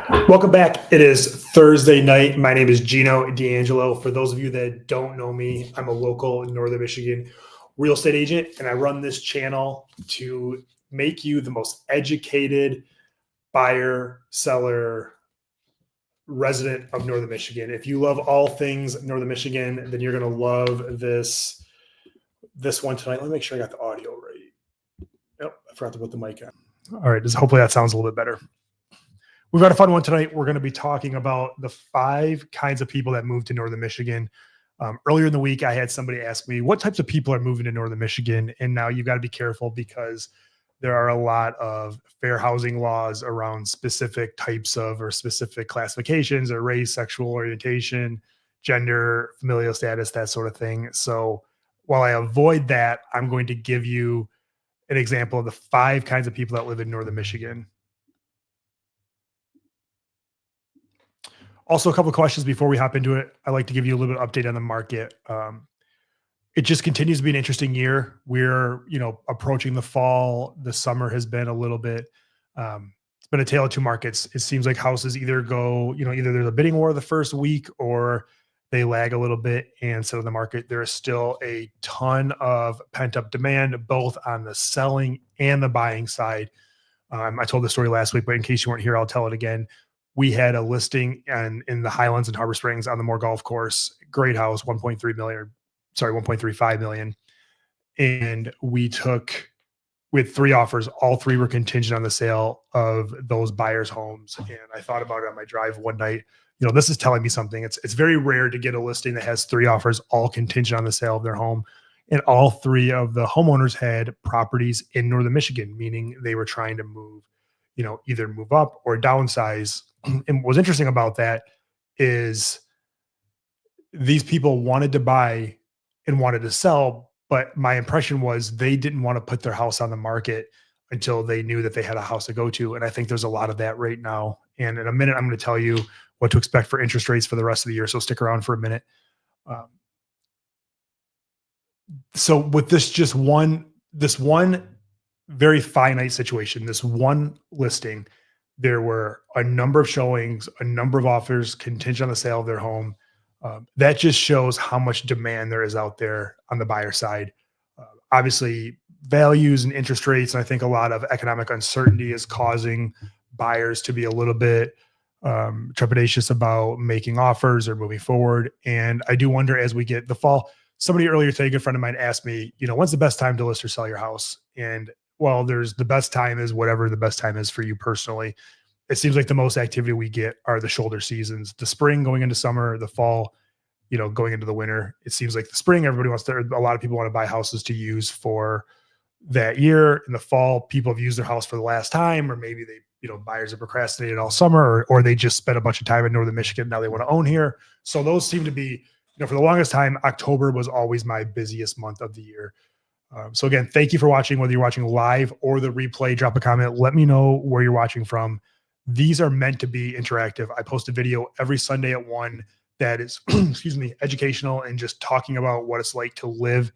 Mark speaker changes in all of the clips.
Speaker 1: Welcome back. It is Thursday night. My name is Gino D'Angelo. For those of you that don't know me, I'm a local Northern Michigan real estate agent, and I run this channel to make you the most educated buyer, seller, resident of Northern Michigan. If you love all things Northern Michigan, then you're going to love this one tonight. Let me make sure I got the audio right. Yep, I forgot to put the mic on. All right, hopefully that sounds a little bit better. We've got a fun one tonight. We're going to be talking about the 5 kinds of people that move to Northern Michigan. Earlier in the week, I had somebody ask me, what types of people are moving to Northern Michigan? And now you've got to be careful because there are a lot of fair housing laws around specific types of or specific classifications or race, sexual orientation, gender, familial status, that sort of thing. So while I avoid that, I'm going to give you an example of the 5 kinds of people that live in Northern Michigan. Also, a couple of questions before we hop into it. I'd like to give you a little bit of update on the market. It just continues to be an interesting year. We're, approaching the fall. The summer has been a little bit, it's been a tale of 2 markets. It seems like houses either go, either there's a bidding war the first week or they lag a little bit and sit on the market. There is still a ton of pent-up demand, both on the selling and the buying side. I told the story last week, but in case you weren't here, I'll tell it again. We had a listing in the Highlands and Harbor Springs on the Moore Golf Course. Great house, 1.35 million. And we had 3 offers. All 3 were contingent on the sale of those buyers' homes. And I thought about it on my drive one night. This is telling me something. It's very rare to get a listing that has 3 offers, all contingent on the sale of their home. And all 3 of the homeowners had properties in Northern Michigan, meaning they were trying to move, either move up or downsize. And what's interesting about that is these people wanted to buy and wanted to sell, but my impression was they didn't want to put their house on the market until they knew that they had a house to go to. And I think there's a lot of that right now. And in a minute, I'm going to tell you what to expect for interest rates for the rest of the year. So stick around for a minute. So with this one very finite situation, this one listing, there were a number of showings, a number of offers contingent on the sale of their home. That just shows how much demand there is out there on the buyer side. Obviously, values and interest rates, and I think a lot of economic uncertainty is causing buyers to be a little bit trepidatious about making offers or moving forward. And I do wonder as we get the fall, somebody earlier today, a good friend of mine asked me, when's the best time to list or sell your house? And well, there's the best time is whatever the best time is for you personally. It seems like the most activity we get are the shoulder seasons, the spring going into summer, the fall, going into the winter. It seems like the spring, a lot of people want to buy houses to use for that year. In the fall, people have used their house for the last time, or maybe buyers have procrastinated all summer, or they just spent a bunch of time in Northern Michigan. Now they want to own here. So those seem to be, for the longest time, October was always my busiest month of the year. So again, thank you for watching, whether you're watching live or the replay. Drop a comment. Let me know where you're watching from. These are meant to be interactive. I post a video every Sunday at 1 that is, educational and just talking about what it's like to live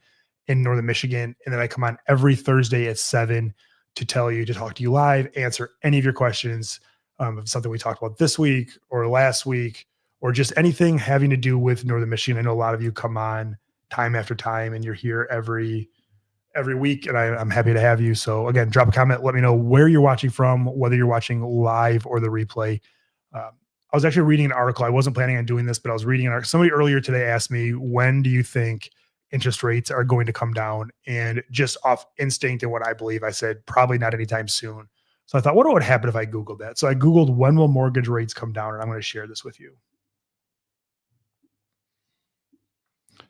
Speaker 1: in Northern Michigan. And then I come on every Thursday at 7 to talk to you live, answer any of your questions, of something we talked about this week or last week, or just anything having to do with Northern Michigan. I know a lot of you come on time after time and you're here every week, and I'm happy to have you. So again, drop a comment. Let me know where you're watching from, whether you're watching live or the replay. I was actually reading an article. I wasn't planning on doing this, but I was reading an article. Somebody earlier today asked me, when do you think interest rates are going to come down? And just off instinct and what I believe, I said, probably not anytime soon. So I thought, what would happen if I Googled that? So I Googled, when will mortgage rates come down? And I'm going to share this with you.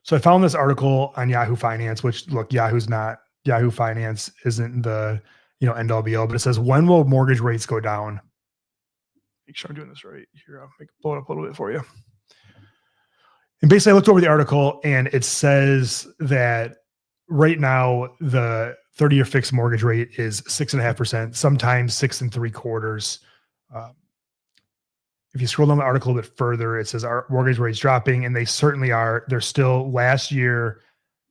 Speaker 1: So I found this article on Yahoo Finance, which look, Yahoo Finance isn't the, end all be all, but it says, when will mortgage rates go down? Make sure I'm doing this right here. I'll blow it up a little bit for you. And basically I looked over the article and it says that right now the 30-year fixed mortgage rate is 6.5%, sometimes 6 3/4. If you scroll down the article a bit further, it says our mortgage rates dropping, and they certainly are. They're still, last year,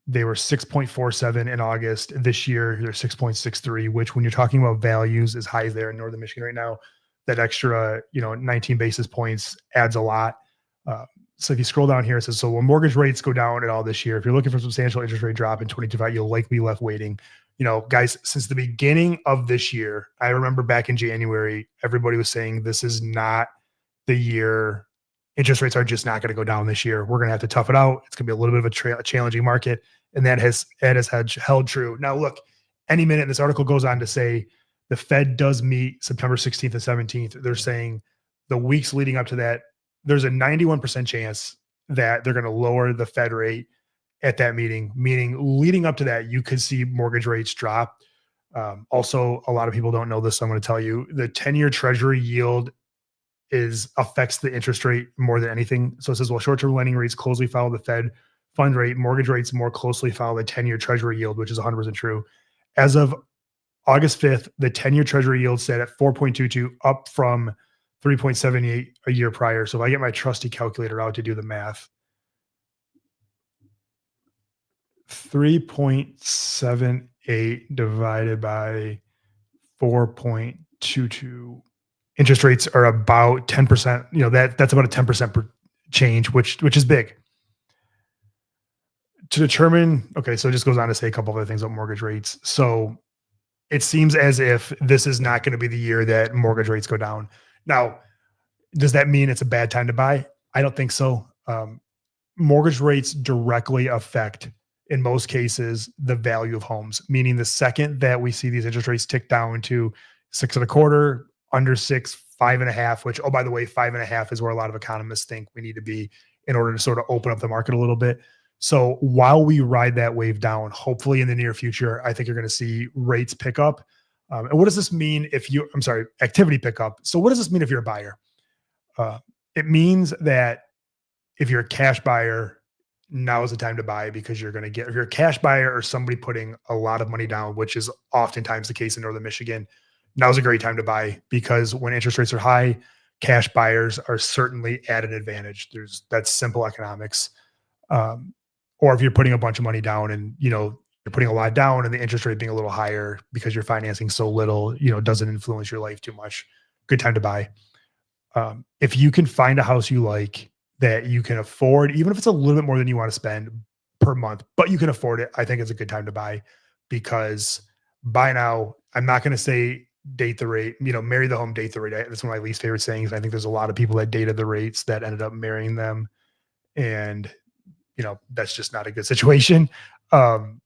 Speaker 1: they were 6.47 in August. This year, they're 6.63, which when you're talking about values as high as they are in Northern Michigan right now, that extra, 19 basis points adds a lot. Uh, so if you scroll down here, it says, so when mortgage rates go down at all this year, if you're looking for substantial interest rate drop in 2025, you'll likely be left waiting. Guys, since the beginning of this year, I remember back in January, everybody was saying this is not the year. Interest rates are just not going to go down this year. We're going to have to tough it out. It's going to be a little bit of a challenging market. And that has held true. Now, look, any minute this article goes on to say the Fed does meet September 16th and 17th. They're saying the weeks leading up to that, there's a 91% chance that they're going to lower the Fed rate at that meeting, meaning leading up to that, you could see mortgage rates drop. Also, a lot of people don't know this, so I'm going to tell you the 10-year Treasury yield affects the interest rate more than anything. So it says, well, short-term lending rates closely follow the Fed fund rate. Mortgage rates more closely follow the 10-year Treasury yield, which is 100% true. As of August 5th, the 10-year Treasury yield sat at 4.22, up from 3.78 a year prior. So if I get my trusty calculator out to do the math, 3.78 divided by 4.22, interest rates are about 10%. That's about a 10% per change, which is big. To determine, okay, so it just goes on to say a couple of other things about mortgage rates. So it seems as if this is not going to be the year that mortgage rates go down. Now, does that mean it's a bad time to buy? I don't think so. Mortgage rates directly affect, in most cases, the value of homes, meaning the second that we see these interest rates tick down to 6.25, under 6, 5.5, which, oh, by the way, 5.5 is where a lot of economists think we need to be in order to sort of open up the market a little bit. So while we ride that wave down, hopefully in the near future, I think you're going to see rates pick up. And what does this mean activity pick up? So what does this mean if you're a buyer? It means that if you're a cash buyer, now is the time to buy, because if you're a cash buyer or somebody putting a lot of money down, which is oftentimes the case in Northern Michigan, now's a great time to buy, because when interest rates are high, cash buyers are certainly at an advantage. That's simple economics. Or if you're putting a bunch of money down and, you're putting a lot down and the interest rate being a little higher because you're financing so little, doesn't influence your life too much. Good time to buy. If you can find a house you like that you can afford, even if it's a little bit more than you want to spend per month, but you can afford it, I think it's a good time to buy, because buy now. I'm not going to say date the rate, marry the home, date the rate. That's one of my least favorite sayings. I think there's a lot of people that dated the rates that ended up marrying them. And, that's just not a good situation. So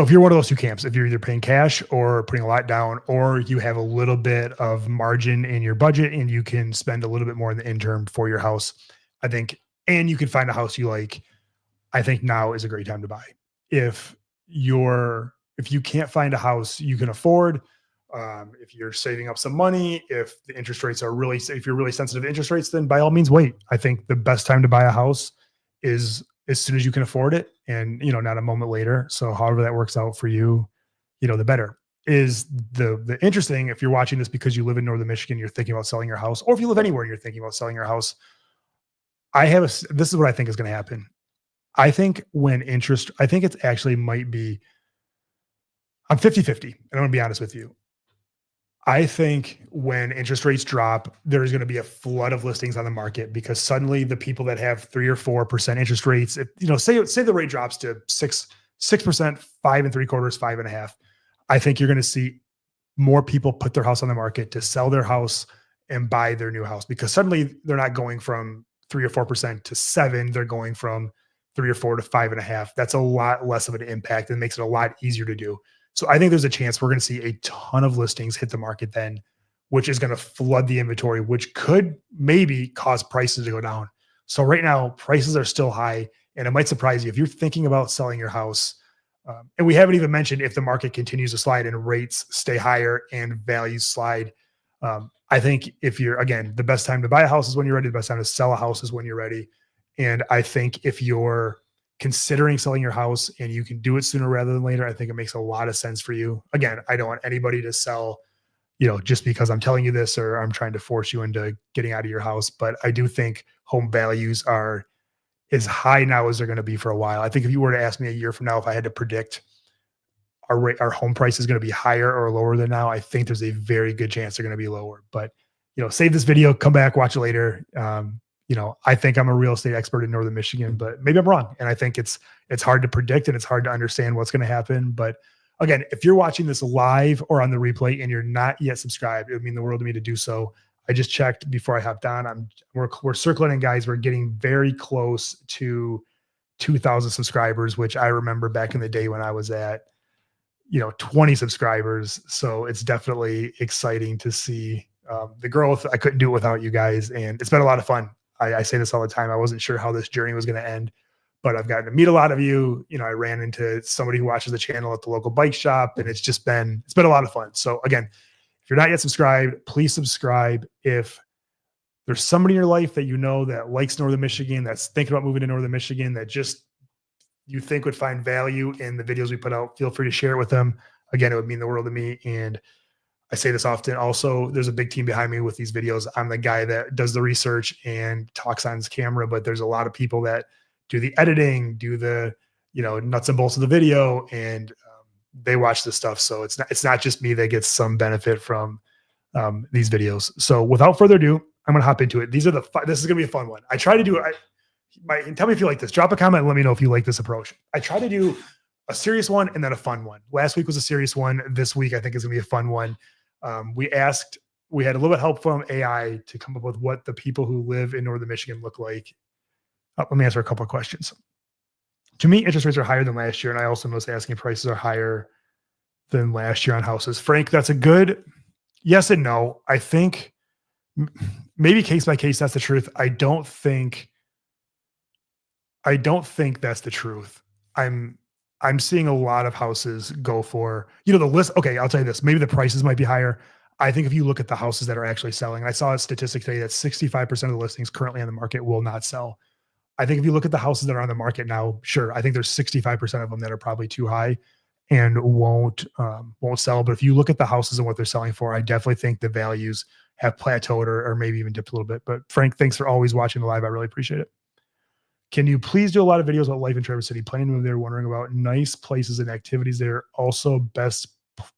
Speaker 1: if you're one of those two camps, if you're either paying cash or putting a lot down, or you have a little bit of margin in your budget and you can spend a little bit more in the interim for your house, I think, and you can find a house you like, I think now is a great time to buy. If you can't find a house you can afford, if you're saving up some money, if the interest rates if you're really sensitive to interest rates, then by all means, wait. I think the best time to buy a house is as soon as you can afford it, and, not a moment later. So however that works out for you, the better. Is the interesting, if you're watching this because you live in Northern Michigan, you're thinking about selling your house, or if you live anywhere and you're thinking about selling your house, this is what I think is going to happen. I think it's actually might be, I'm 50-50, and I'm going to be honest with you. I think when interest rates drop, there's going to be a flood of listings on the market, because suddenly the people that have 3 or 4% interest rates, if, say the rate drops to 6%, 5.75%, 5.5%, I think you're going to see more people put their house on the market to sell their house and buy their new house, because suddenly they're not going from 3 or 4% to 7%. They're going from 3 or 4 to 5.5%. That's a lot less of an impact and makes it a lot easier to do. So I think there's a chance we're going to see a ton of listings hit the market then, which is going to flood the inventory, which could maybe cause prices to go down. So right now, prices are still high, and it might surprise you if you're thinking about selling your house. And we haven't even mentioned if the market continues to slide and rates stay higher and values slide. I think the best time to buy a house is when you're ready. The best time to sell a house is when you're ready. And I think if you're considering selling your house and you can do it sooner rather than later, I think it makes a lot of sense for you. Again, I don't want anybody to sell, just because I'm telling you this or I'm trying to force you into getting out of your house. But I do think home values are as high now as they're going to be for a while. I think if you were to ask me a year from now, if I had to predict our home price is going to be higher or lower than now. I think there's a very good chance they're going to be lower. But save this video, come back, watch it later. I think I'm a real estate expert in Northern Michigan, but maybe I'm wrong. And I think it's hard to predict and it's hard to understand what's going to happen. But again, if you're watching this live or on the replay and you're not yet subscribed, it would mean the world to me to do so. I just checked before I hopped on. We're circling in, guys. We're getting very close to 2,000 subscribers, which I remember back in the day when I was at 20 subscribers. So it's definitely exciting to see the growth. I couldn't do it without you guys, and it's been a lot of fun. I say this all the time. I wasn't sure how this journey was going to end, but I've gotten to meet a lot of you. I ran into somebody who watches the channel at the local bike shop, and it's been a lot of fun. So again, if you're not yet subscribed, please subscribe. If there's somebody in your life that that likes Northern Michigan, that's thinking about moving to Northern Michigan, that just you think would find value in the videos we put out, feel free to share it with them. Again, it would mean the world to me. And I say this often. Also, there's a big team behind me with these videos. I'm the guy that does the research and talks on his camera, but there's a lot of people that do the editing, do the nuts and bolts of the video, and they watch this stuff. So it's not just me that gets some benefit from these videos. So without further ado, I'm going to hop into it. This is going to be a fun one. I try to do it. Tell me if you like this. Drop a comment and let me know if you like this approach. I try to do a serious one and then a fun one. Last week was a serious one. This week, I think, is going to be a fun one. We had a little bit of help from AI to come up with what the people who live in Northern Michigan look like. Let me answer a couple of questions. To me, interest rates are higher than last year, and I also notice asking prices are higher than last year on houses. Frank, that's a good yes and no. I think maybe case by case, that's the truth. I don't think that's the truth. I'm seeing a lot of houses go for, the list. Okay, I'll tell you this. Maybe the prices might be higher. I think if you look at the houses that are actually selling, I saw a statistic today that 65% of the listings currently on the market will not sell. I think if you look at the houses that are on the market now, sure, I think there's 65% of them that are probably too high and won't sell. But if you look at the houses and what they're selling for, I definitely think the values have plateaued or maybe even dipped a little bit. But Frank, thanks for always watching the live. I really appreciate it. Can you please do a lot of videos about life in Traverse City? Planning to move there, wondering about nice places and activities there. Also, best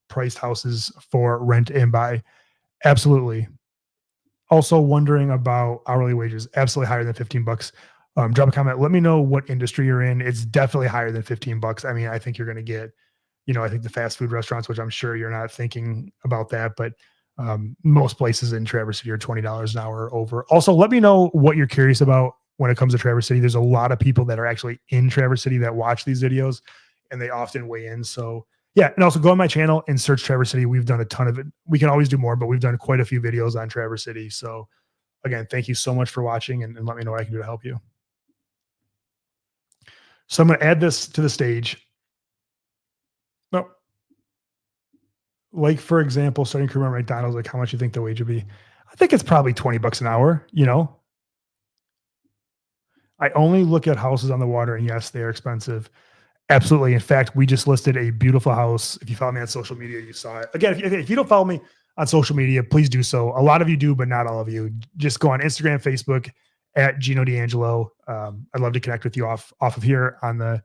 Speaker 1: priced houses for rent and buy. Absolutely. Also wondering about hourly wages. Absolutely higher than $15. Drop a comment. Let me know what industry you're in. It's definitely higher than $15. I mean, I think you're going to get, I think the fast food restaurants, which I'm sure you're not thinking about that, but most places in Traverse City are $20 an hour or over. Also, let me know what you're curious about when it comes to Traverse City. There's a lot of people that are actually in Traverse City that watch these videos, and they often weigh in. So yeah, and also go on my channel and search Traverse City. We've done a ton of it. We can always do more, but we've done quite a few videos on Traverse City. So again, thank you so much for watching, and let me know what I can do to help you. So I'm going to add this to the stage. No. Like, for example, starting career at McDonald's, like how much you think the wage would be? I think it's probably $20 an hour, I only look at houses on the water, and yes, they are expensive. Absolutely. In fact, we just listed a beautiful house. If you follow me on social media, you saw it. Again, if you don't follow me on social media, please do so. A lot of you do, but not all of you. Just go on Instagram, Facebook at Gino D'Angelo. I'd love to connect with you off of here on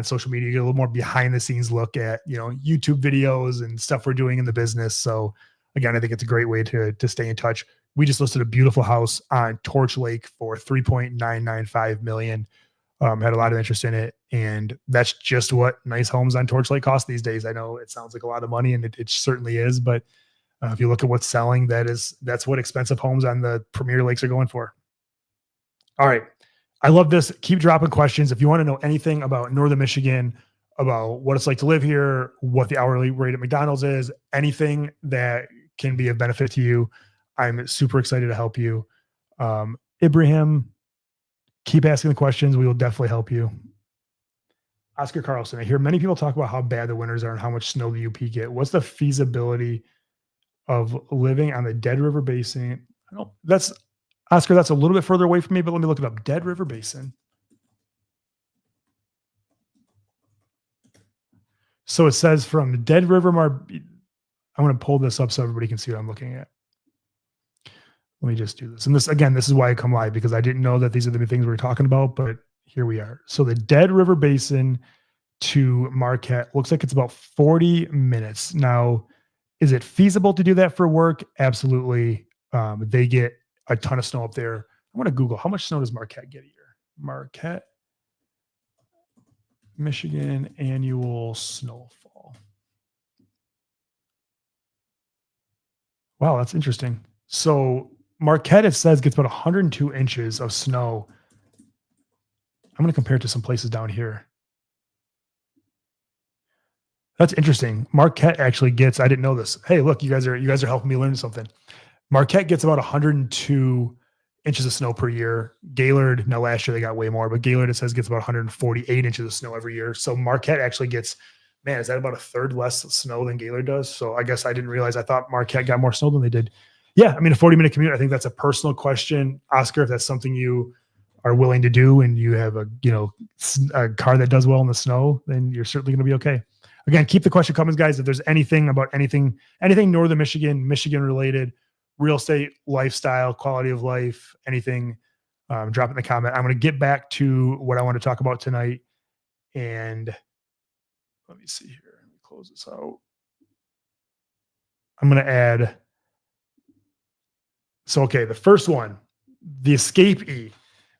Speaker 1: social media. You get a little more behind the scenes look at, YouTube videos and stuff we're doing in the business. So again, I think it's a great way to stay in touch. We just listed a beautiful house on Torch Lake for $3.995 million. Had a lot of interest in it, and that's just what nice homes on Torch Lake cost these days. I know it sounds like a lot of money, and it certainly is, but if you look at what's selling, that's what expensive homes on the premier lakes are going for. All right. I love this. Keep dropping questions. If you want to know anything about Northern Michigan, about what it's like to live here, what the hourly rate at McDonald's is, anything that can be of benefit to you, I'm super excited to help you. Ibrahim, keep asking the questions. We will definitely help you. Oscar Carlson, I hear many people talk about how bad the winters are and how much snow the UP get. What's the feasibility of living on the Dead River Basin? Oscar, that's a little bit further away from me, but let me look it up. Dead River Basin. So it says from Dead River I'm going to pull this up so everybody can see what I'm looking at. Let me just do this. And this is why I come live, because I didn't know that these are the things we were talking about, but here we are. So the Dead River Basin to Marquette looks like it's about 40 minutes. Now, is it feasible to do that for work? Absolutely. They get a ton of snow up there. I'm going to Google how much snow does Marquette get a year? Marquette, Michigan annual snowfall. Wow, that's interesting. So Marquette, it says, gets about 102 inches of snow. I'm going to compare it to some places down here. That's interesting. Marquette actually gets, I didn't know this. Hey, look, you guys are helping me learn something. Marquette gets about 102 inches of snow per year. Gaylord, now last year they got way more, but Gaylord, it says, gets about 148 inches of snow every year. So Marquette actually gets, man, is that about a third less snow than Gaylord does? So I guess I didn't realize. I thought Marquette got more snow than they did. Yeah, I mean, a 40-minute commute, I think that's a personal question. Oscar, if that's something you are willing to do and you have a car that does well in the snow, then you're certainly going to be okay. Again, keep the question coming, guys. If there's anything about anything Northern Michigan related, real estate, lifestyle, quality of life, anything, drop it in the comment. I'm going to get back to what I want to talk about tonight. And let me see here. Let me close this out. I'm going to add. So, okay, the first one, the escapee.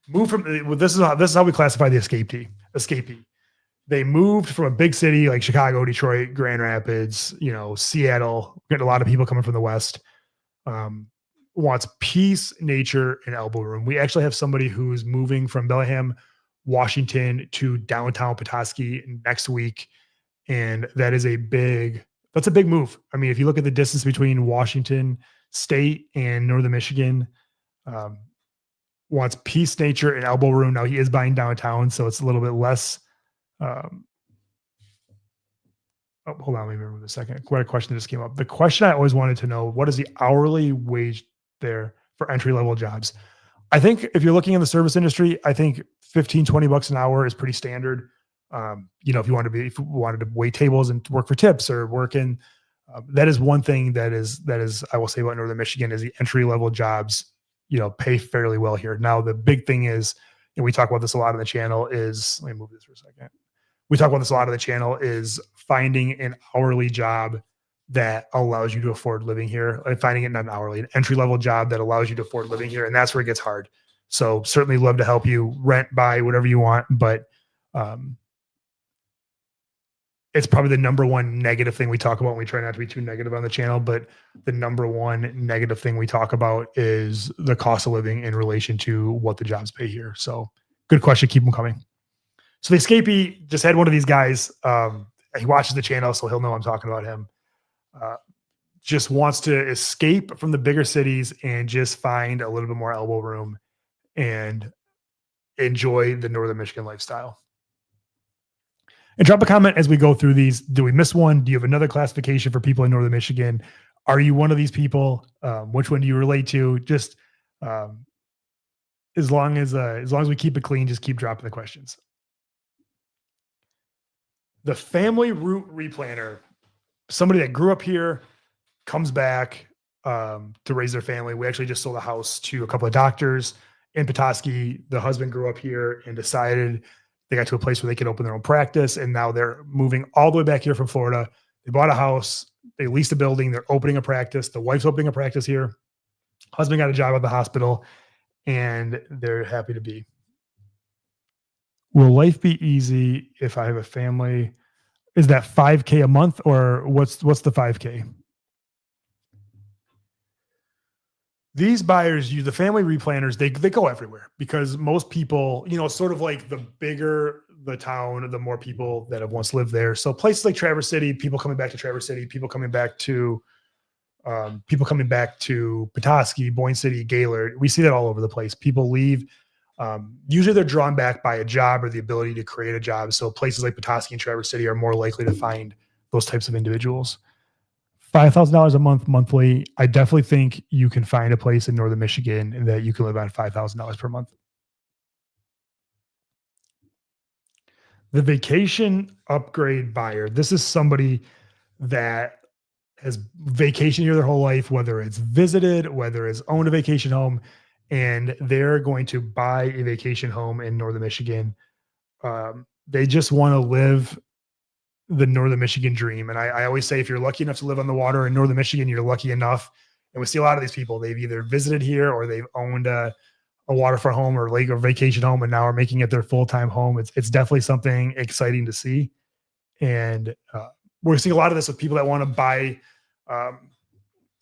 Speaker 1: Move from, well, this is how we classify the escapee. They moved from a big city like Chicago, Detroit, Grand Rapids, Seattle. Getting a lot of people coming from the West. Wants peace, nature, and elbow room. We actually have somebody who's moving from Bellingham, Washington to downtown Petoskey next week. And that's a big move. I mean, if you look at the distance between Washington State and Northern Michigan, wants peace, nature, and elbow room. Now he is buying downtown, so it's a little bit less. Hold on, let me remember a second. What a question that just came up. The question I always wanted to know: what is the hourly wage there for entry level jobs? I think if you're looking in the service industry, I think 15, 20 bucks an hour is pretty standard. If you wanted to wait tables and work for tips or work in, that is one thing that is, I will say about Northern Michigan, is the entry level jobs, pay fairly well here. Now, the big thing is, and we talk about this a lot on the channel, is, let me move this for a second. We talk about this a lot on the channel, is finding an hourly job that allows you to afford living here, and finding it, not an hourly, an entry level job that allows you to afford living here. And that's where it gets hard. So certainly love to help you rent, buy, whatever you want. But it's probably the number one negative thing we talk about. And we try not to be too negative on the channel, but the number one negative thing we talk about is the cost of living in relation to what the jobs pay here. So good question. Keep them coming. So the escapee, just had one of these guys. He watches the channel, so he'll know I'm talking about him. Just wants to escape from the bigger cities and just find a little bit more elbow room and enjoy the Northern Michigan lifestyle. And drop a comment as we go through these. Do we miss one? Do you have another classification for people in Northern Michigan? Are you one of these people? Which one do you relate to? Just as long as we keep it clean, just keep dropping the questions. The family route replanner, somebody that grew up here, comes back to raise their family. We actually just sold a house to a couple of doctors in Petoskey. The husband grew up here and decided they got to a place where they could open their own practice. And now they're moving all the way back here from Florida. They bought a house. They leased a building. They're opening a practice. The wife's opening a practice here. Husband got a job at the hospital, and they're happy to be. Will life be easy if I have a family? Is that $5K a month, or what's the 5K? These buyers use the family replanners. They go everywhere because most people, sort of like the bigger the town, the more people that have once lived there. So places like Traverse City, people coming back to Traverse City, people coming back to Petoskey, Boyne City, Gaylord. We see that all over the place. People leave. Usually they're drawn back by a job or the ability to create a job. So places like Petoskey and Traverse City are more likely to find those types of individuals. $5,000 a month monthly. I definitely think you can find a place in Northern Michigan that you can live on $5,000 per month. The vacation upgrade buyer. This is somebody that has vacationed here their whole life, whether it's visited, whether it's owned a vacation home, and they're going to buy a vacation home in Northern Michigan. They just want to live the Northern Michigan dream. And I always say, if you're lucky enough to live on the water in Northern Michigan, you're lucky enough. And we see a lot of these people, they've either visited here or they've owned a waterfront home or lake or vacation home, and now are making it their full-time home. It's definitely something exciting to see. And we're seeing a lot of this with people that want to um,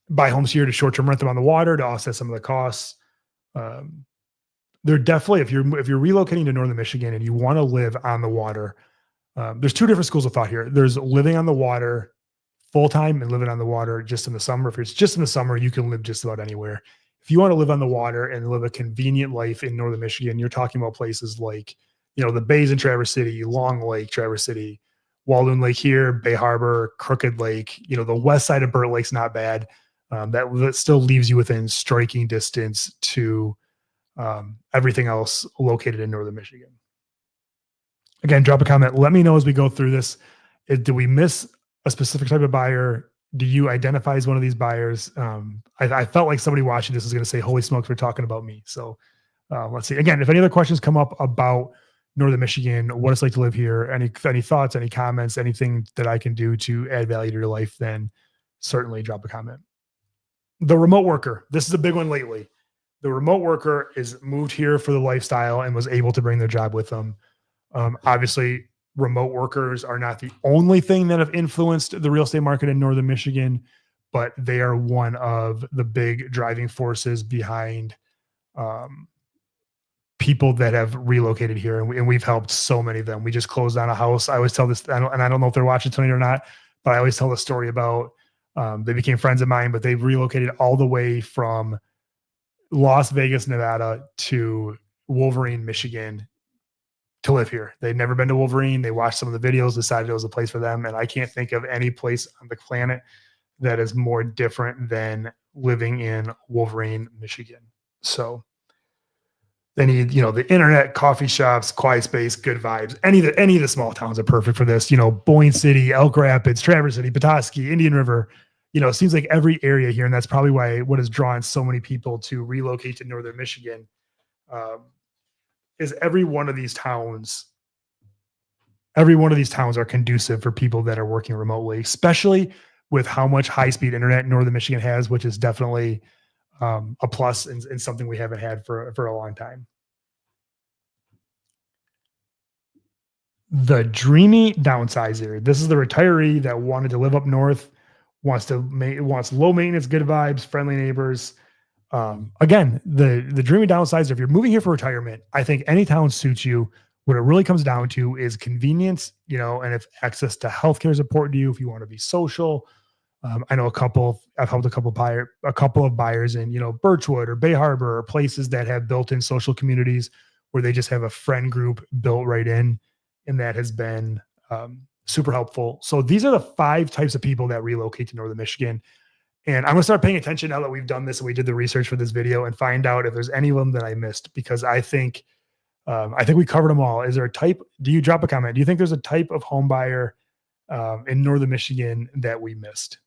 Speaker 1: buy homes here to short-term rent them on the water to offset some of the costs. Um, they're definitely, if you're relocating to Northern Michigan and you want to live on the water, there's two different schools of thought here. There's living on the water full time and living on the water just in the summer. If it's just in the summer, you can live just about anywhere. If you want to live on the water and live a convenient life in Northern Michigan, you're talking about places like, the bays in Traverse City, Long Lake, Traverse City, Walloon Lake here, Bay Harbor, Crooked Lake. The west side of Burt Lake's not bad. That still leaves you within striking distance to everything else located in Northern Michigan. Again, drop a comment. Let me know as we go through this. Do we miss a specific type of buyer? Do you identify as one of these buyers? I felt like somebody watching this is going to say, holy smokes, we're talking about me. So let's see. Again, if any other questions come up about Northern Michigan, what it's like to live here, any thoughts, any comments, anything that I can do to add value to your life, then certainly drop a comment. The remote worker. This is a big one lately. The remote worker is moved here for the lifestyle and was able to bring their job with them. Obviously, remote workers are not the only thing that have influenced the real estate market in Northern Michigan, but they are one of the big driving forces behind people that have relocated here. And we've helped so many of them. We just closed on a house. I always tell this, and I don't know if they're watching tonight or not, but I always tell the story about they became friends of mine, but they've relocated all the way from Las Vegas, Nevada to Wolverine, Michigan to live here. They'd never been to Wolverine. They watched some of the videos, decided it was a place for them. And I can't think of any place on the planet that is more different than living in Wolverine, Michigan. So they need, the internet, coffee shops, quiet space, good vibes. Any of the small towns are perfect for this. Boyne City, Elk Rapids, Traverse City, Petoskey, Indian River. It seems like every area here, and that's probably why what has drawn so many people to relocate to Northern Michigan is every one of these towns are conducive for people that are working remotely, especially with how much high-speed internet Northern Michigan has, which is definitely a plus and something we haven't had for a long time. The dreamy downsizer. This is the retiree that wanted to live up north, wants low maintenance, good vibes, friendly neighbors. Again, the dreamy downsizer, if you're moving here for retirement, I think any town suits you. What it really comes down to is convenience, and if access to healthcare is important to you, if you want to be social. I know I've helped a couple of buyers in, Birchwood or Bay Harbor or places that have built-in social communities where they just have a friend group built right in. And that has been super helpful. So these are the 5 types of people that relocate to Northern Michigan. And I'm going to start paying attention now that we've done this and we did the research for this video and find out if there's any of them that I missed, because I think we covered them all. Is there a type? Do you drop a comment? Do you think there's a type of home buyer in Northern Michigan that we missed?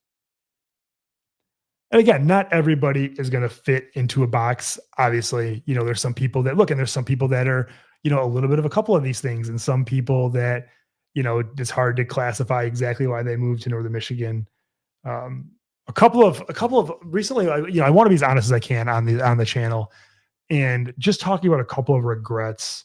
Speaker 1: And again, not everybody is going to fit into a box. Obviously, there's some people that look, and there's some people that are, a little bit of a couple of these things, and some people that, it's hard to classify exactly why they moved to Northern Michigan. A couple of recently, I want to be as honest as I can on the channel, and just talking about a couple of regrets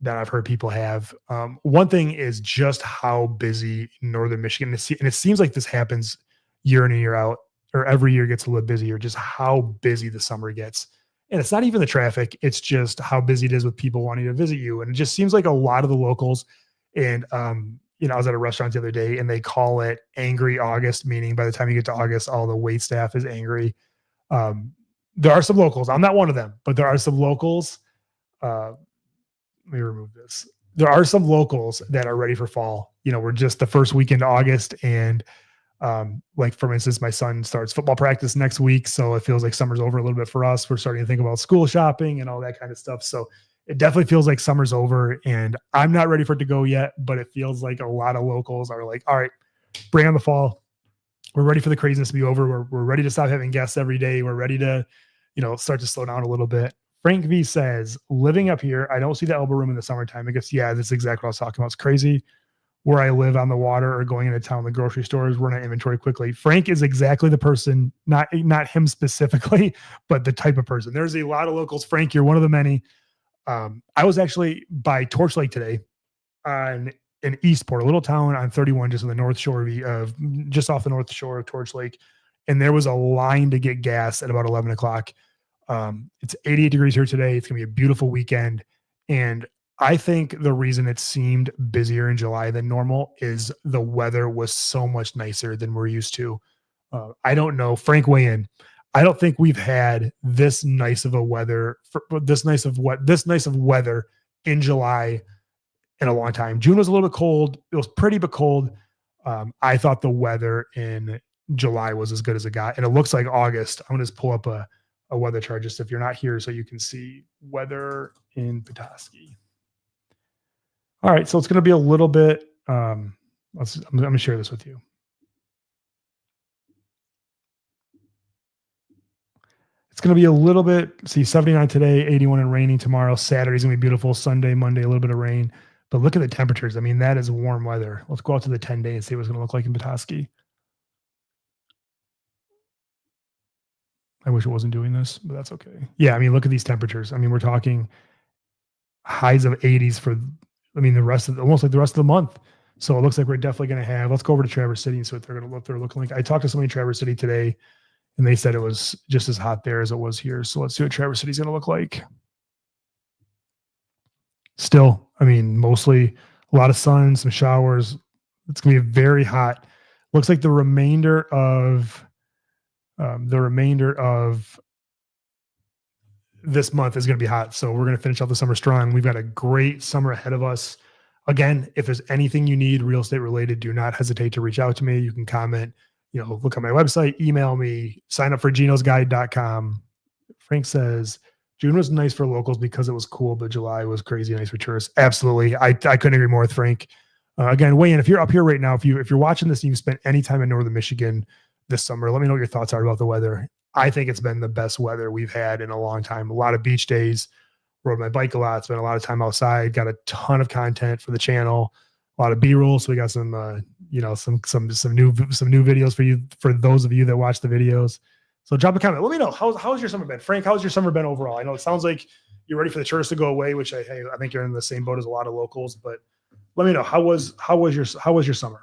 Speaker 1: that I've heard people have. One thing is just how busy Northern Michigan is, and it seems like this happens year in and year out, or every year gets a little busier, just how busy the summer gets. And it's not even the traffic, it's just how busy it is with people wanting to visit you. And it just seems like a lot of the locals, and I was at a restaurant the other day and they call it angry August, meaning by the time you get to August, all the wait staff is angry. There are some locals, I'm not one of them, but there are some locals. Let me remove this. There are some locals that are ready for fall. We're just the first weekend of August, and like for instance, my son starts football practice next week. So it feels like summer's over a little bit for us. We're starting to think about school shopping and all that kind of stuff. So it definitely feels like summer's over, and I'm not ready for it to go yet, but it feels like a lot of locals are like, all right, bring on the fall. We're ready for the craziness to be over. We're ready to stop having guests every day. We're ready to, start to slow down a little bit. Frank V says, living up here, I don't see the elbow room in the summertime. I guess, yeah, that's exactly what I was talking about. It's crazy where I live on the water or going into town, the grocery stores, run out inventory quickly. Frank is exactly the person, not him specifically, but the type of person. There's a lot of locals. Frank, you're one of the many. I was actually by Torch Lake today on in Eastport, a little town on 31, just on the north shore of just off the north shore of Torch Lake. And there was a line to get gas at about 11 o'clock. It's 88 degrees here today. It's going to be a beautiful weekend. And I think the reason it seemed busier in July than normal is the weather was so much nicer than we're used to. I don't know. Frank, weigh in. I don't think we've had this nice of a weather, this nice of weather in July in a long time. June was a little bit cold. It was pretty but cold. I thought the weather in July was as good as it got, and it looks like August. I'm gonna just pull up a weather chart just if you're not here, so you can see weather in Petoskey. All right, so it's gonna be a little bit. I'm gonna share this with you. It's going to be a little bit, see 79 today, 81 and raining tomorrow. Saturday's going to be beautiful. Sunday, Monday, a little bit of rain. But look at the temperatures. I mean, that is warm weather. Let's go out to the 10-day and see what it's going to look like in Petoskey. I wish it wasn't doing this, but that's okay. Yeah, I mean, look at these temperatures. I mean, we're talking highs of 80s for, I mean, almost like the rest of the month. So it looks like we're definitely going to have, let's go over to Traverse City and see what they're looking like. I talked to somebody in Traverse City today, and they said it was just as hot there as it was here. So let's see what Traverse City's going to look like. Still, I mean, mostly a lot of sun, some showers. It's going to be very hot. Looks like the remainder of this month is going to be hot. So we're going to finish off the summer strong. We've got a great summer ahead of us. Again, if there's anything you need real estate related, do not hesitate to reach out to me. You can comment, look on my website, email me, sign up for genosguide.com. Frank says, June was nice for locals because it was cool, but July was crazy nice for tourists. Absolutely. I couldn't agree more with Frank. Again, weigh in. If you're up here right now, if you're watching this and you've spent any time in northern Michigan this summer, let me know what your thoughts are about the weather. I think it's been the best weather we've had in a long time. A lot of beach days, rode my bike a lot, spent a lot of time outside, got a ton of content for the channel, a lot of B-roll. So we got some new videos for you, for those of you that watch the videos. So drop a comment. Let me know, how's your summer been? Frank, how's your summer been overall? I know it sounds like you're ready for the tourists to go away, which I think you're in the same boat as a lot of locals, but let me know, how was your summer?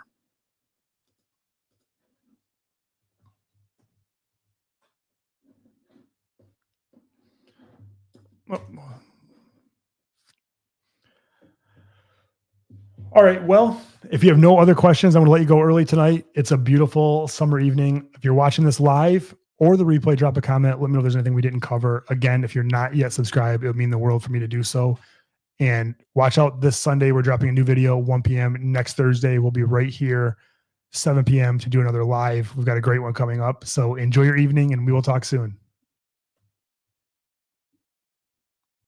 Speaker 1: All right. Well, if you have no other questions, I'm going to let you go early tonight. It's a beautiful summer evening. If you're watching this live or the replay, drop a comment. Let me know if there's anything we didn't cover. Again, if you're not yet subscribed, it would mean the world for me to do so. And watch out this Sunday. We're dropping a new video, 1 p.m. Next Thursday, we'll be right here, 7 p.m. to do another live. We've got a great one coming up. So enjoy your evening, and we will talk soon.